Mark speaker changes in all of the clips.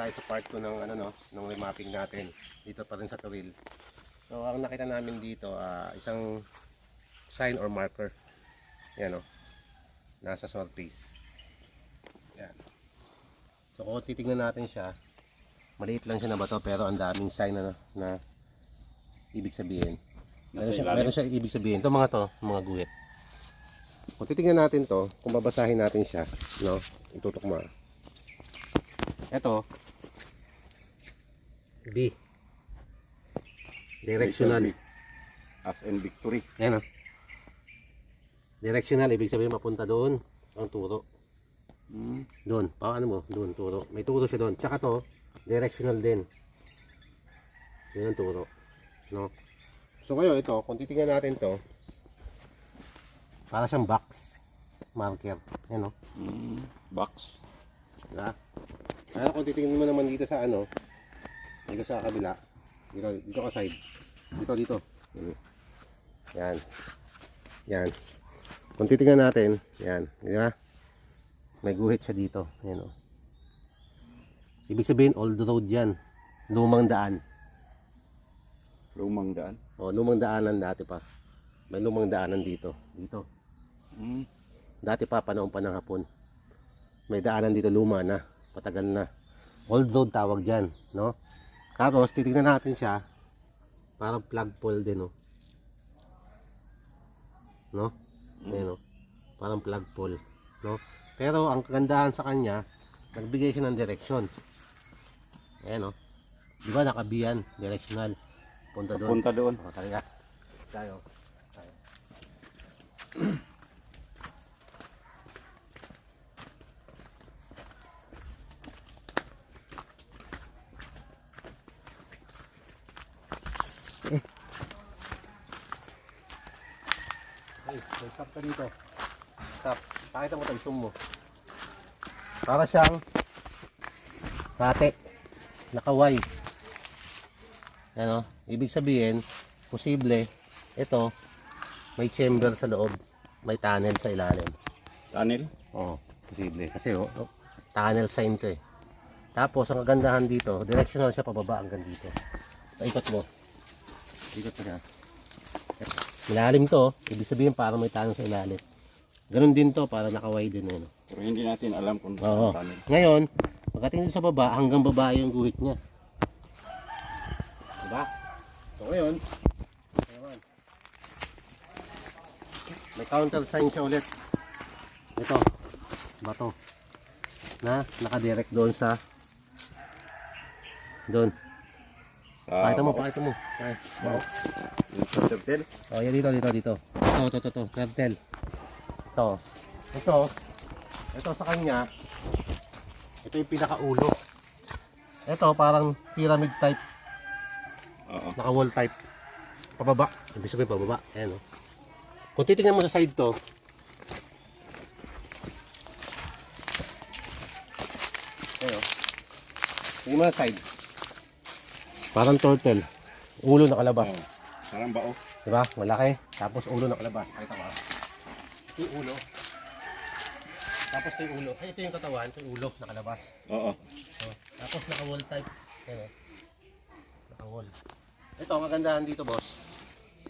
Speaker 1: tayo sa part 2 ng ano no, ng remapping natin. Dito pa rin sa Toril. So ang nakita namin dito, isang sign or marker. Yan oh. Nasa surface. Yan. So kung titingnan natin siya, maliit lang siya na bato pero ang daming sign na ibig sabihin. Meron siya ibig sabihin. Ito mga guhit. Kung titingnan natin to, kung babasahin natin siya, no, itutok mo. Ito, B. Directional.
Speaker 2: As in victory.
Speaker 1: Ayan o. Directional, ibig sabihin mapunta doon. Ang turo. Doon, paano mo? Doon, turo. May turo siya doon. Tsaka to, directional din. Yun ang turo. No? So ngayon, ito, kung titingnan natin to, para siyang box. Marker. Ayan o.
Speaker 2: Box.
Speaker 1: Diba? Kaya kung titingnan mo naman dito sa ano, dito sa kabila, dito ka side, dito. Yan. Yan. Kung titingnan natin, yan, di ba? May guhit siya dito. Yan o. Ibig sabihin, old road yan. Lumang daan.
Speaker 2: Lumang daan.
Speaker 1: O, lumang daanan dati pa. May lumang daanan dito. Dito. Dati pa, panahon pa ng hapon. May daanan dito, luma na. Patagal na. Old road tawag dyan, no? Tapos titignan natin siya, parang flagpole din, no? No? Ayan, no? Parang flagpole, no? Pero ang kagandahan sa kanya, nagbigay siya ng direction. Ayan, no? Di ba nakabiyan, directional. Punta doon.
Speaker 2: Punta doon.
Speaker 1: O, talaga. Tayo. May stop ka dito. Stop. Pakita mo tayo, zoom mo. Para siyang rate. Nakaway. Ano? Ibig sabihin, posible, ito, may chamber sa loob. May tunnel sa ilalim.
Speaker 2: Tunnel?
Speaker 1: Oo, posible. Kasi tunnel sign to eh. Tapos, ang kagandahan dito, directional siya pababa hanggang dito. Paikot mo. Ikot mo na. Ilalim to, ibig sabihin parang may tunnel sa ilalim. Ganun din to, para nakaway din eh. No?
Speaker 2: Pero hindi natin alam kung
Speaker 1: Oo.
Speaker 2: saan tunnel.
Speaker 1: Ngayon, pagdating sa baba, hanggang baba yung guhit niya. Diba? So ngayon, may counter sign siya ulit. Ito, bato. Na nakadirect doon sa doon. Pakita mo. Ay,
Speaker 2: Wow. Yung sa turtle.
Speaker 1: oh, yan dito. Ito, turtle. Ito sa kanya. Ito yung pinakaulo. Ito parang pyramid type.
Speaker 2: Oo.
Speaker 1: Naka-wall type. Pababa. Ibig sabihin pababa. Ayan o. Kung titingnan mo sa side to, ayan o. Tingnan mo sa side. Parang turtle. Ulo nakalabas.
Speaker 2: Oo. Parang bao.
Speaker 1: Diba? Malaki. Tapos ulo nakalabas. Pakita mo. Ito yung ulo. Tapos ito yung ulo. Ay, ito yung katawan. Ito yung ulo nakalabas.
Speaker 2: Oo.
Speaker 1: Oh. Tapos naka-wall type. Ayan o. Naka-wall. Ito, ang kagandahan dito, boss.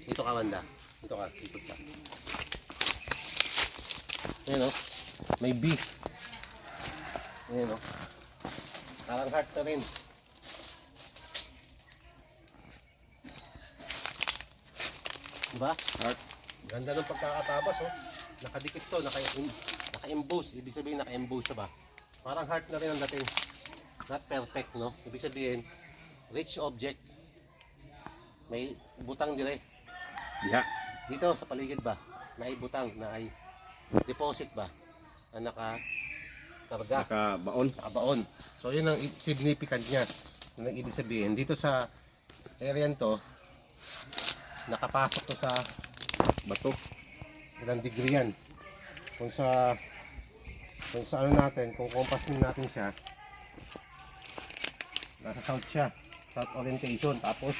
Speaker 1: Dito ka, banda. Dito ka. Ikot ka. Ayan o. May B. Ayan o. Parang heart na rin. Diba?
Speaker 2: Heart.
Speaker 1: Ganda ng pagkakatabas, oh. Nakadikit to, naka-emboss. Ibig sabihin, naka-emboss siya ba? Parang heart na rin ang dating. Not perfect, no? Ibig sabihin, rich object. May butang dire.
Speaker 2: Diha.
Speaker 1: Dito sa paligid ba? May butang na ay deposit ba? Na nakakarga.
Speaker 2: Nakabaon.
Speaker 1: Nakabaon. So, yun ang significant niya. Yun ang ibig sabihin. Dito sa area to, nakapasok to sa
Speaker 2: Bato.
Speaker 1: ilang degree yan. Kung sa ano natin, kung compassing natin siya, nasa south siya. South orientation. Tapos,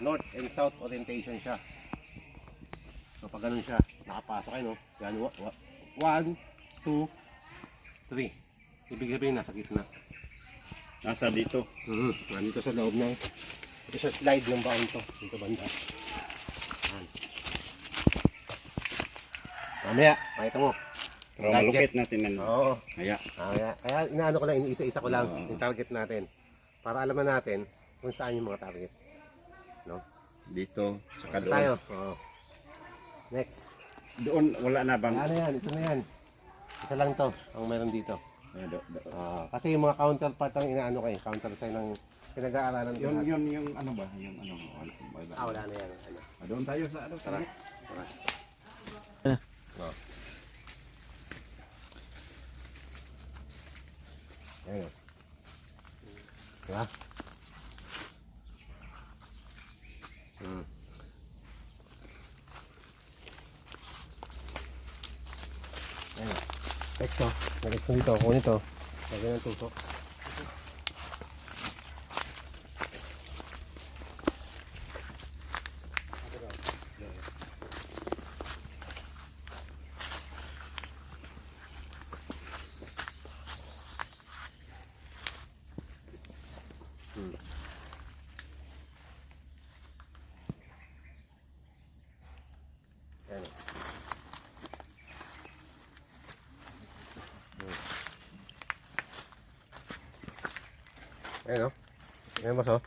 Speaker 1: north and south orientation siya. So, pag ganun siya, nakapasok kayo, no? Yan, 1, 2, 3. Ibig sabihin, nasa gitna.
Speaker 2: Nasa dito.
Speaker 1: Nandito sa loob ng, ito sa slide ng baon to. Dito banda. Yan. Mamaya, makita mo.
Speaker 2: Pero malupit natin ano.
Speaker 1: Oo.
Speaker 2: Kaya.
Speaker 1: Kaya inaano ko lang, iniisa-isa ko lang
Speaker 2: Oo.
Speaker 1: yung target natin. Para alaman natin kung saan yung mga target. No?
Speaker 2: Dito. Saka
Speaker 1: Ito
Speaker 2: doon.
Speaker 1: tayo. Oo. Next.
Speaker 2: Doon wala na bang.
Speaker 1: Ano yan? Ito na yan. Isa lang to ang meron dito. Kasi yung mga counterpart ang inaano kayo. Counter sign ng pinag-aaralan ko.
Speaker 2: Yung ano ba? Yung ano. Wala.
Speaker 1: Wala na yan. Ano?
Speaker 2: Doon tayo sa ano.
Speaker 1: Tara. Oh. Ayan o. Diba? Ayan o. Text o. Nag-text mo dito. Kunin ito. Lagyan ng tuso. Ayan o. Ayan o. Ayan boss o.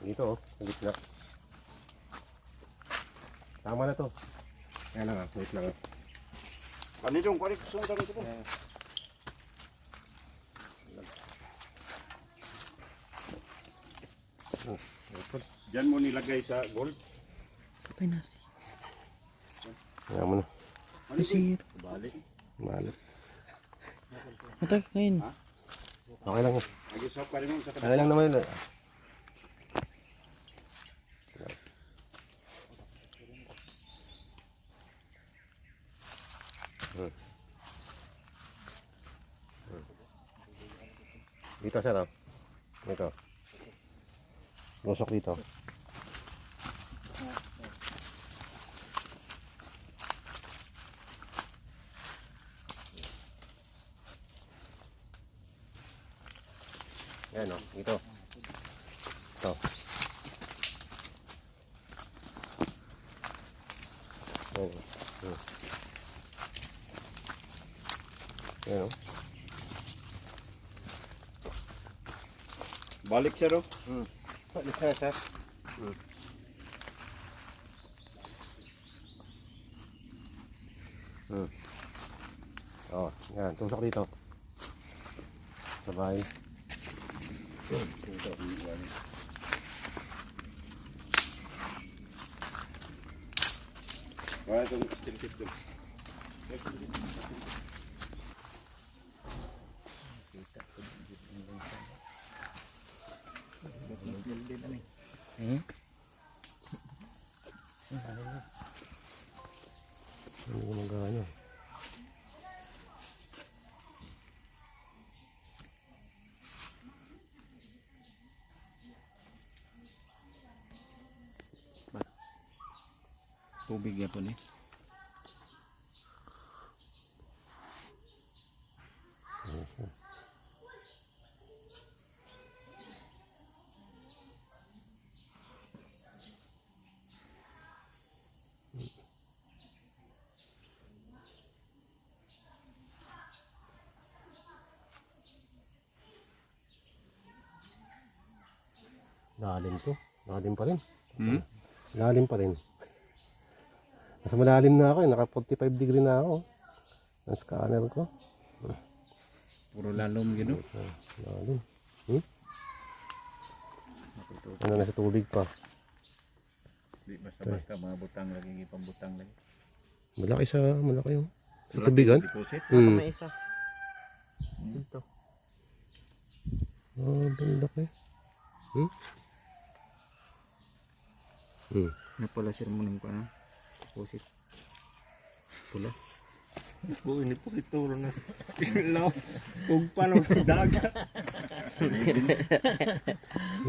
Speaker 1: Dito o. Sa gitna. Tama na to. Ayan lang o. Wait lang o.
Speaker 2: Ano yung kwarik? Sundan ito po. Diyan mo nilagay sa gold.
Speaker 1: Ayan mo na.
Speaker 2: Ano sir? Balik.
Speaker 1: Malat.
Speaker 3: Matag ngayon.
Speaker 1: Okay lang o.
Speaker 2: Nag-isap pa rin mo sa
Speaker 1: Okay lang naman yun. Dito sir o. Dito. Lusok dito. Ayan o. Dito. Ito. Ayan o. Ayan o.
Speaker 2: balik sir oh.
Speaker 1: Balik na sir. Oh, yan. Tusok dito. Sabay.
Speaker 2: Wala itong steel tip doon.
Speaker 1: Hindi ko magana.
Speaker 3: Tubig ya po ni.
Speaker 1: Lalim to. Lalim pa rin. Lalim pa rin. Nasa malalim na ako eh. Naka 45 degree na ako. Ang scanner ko.
Speaker 3: Puro lalom gino.
Speaker 1: Lalim. Ano nasa tubig pa.
Speaker 3: Di basta-basta mga butang lagi ipambutang lagi.
Speaker 1: Malaki yung sa tubigan.
Speaker 3: Deposit.
Speaker 1: Hmm.
Speaker 3: May isa. Dito.
Speaker 1: Oh, laki.
Speaker 3: Napala sir mo nang pana. Deposit. Pula.
Speaker 2: Oo, ini po ituro na. Ilaw. Kung paano dagat.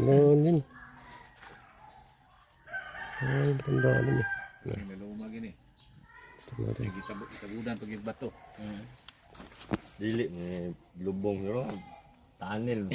Speaker 1: Lalim. Ay, lalim eh.
Speaker 3: May luma gini.
Speaker 1: Ito natin.
Speaker 3: Itabudan pag bato.
Speaker 2: Dili, may lubong yun. Tunnel.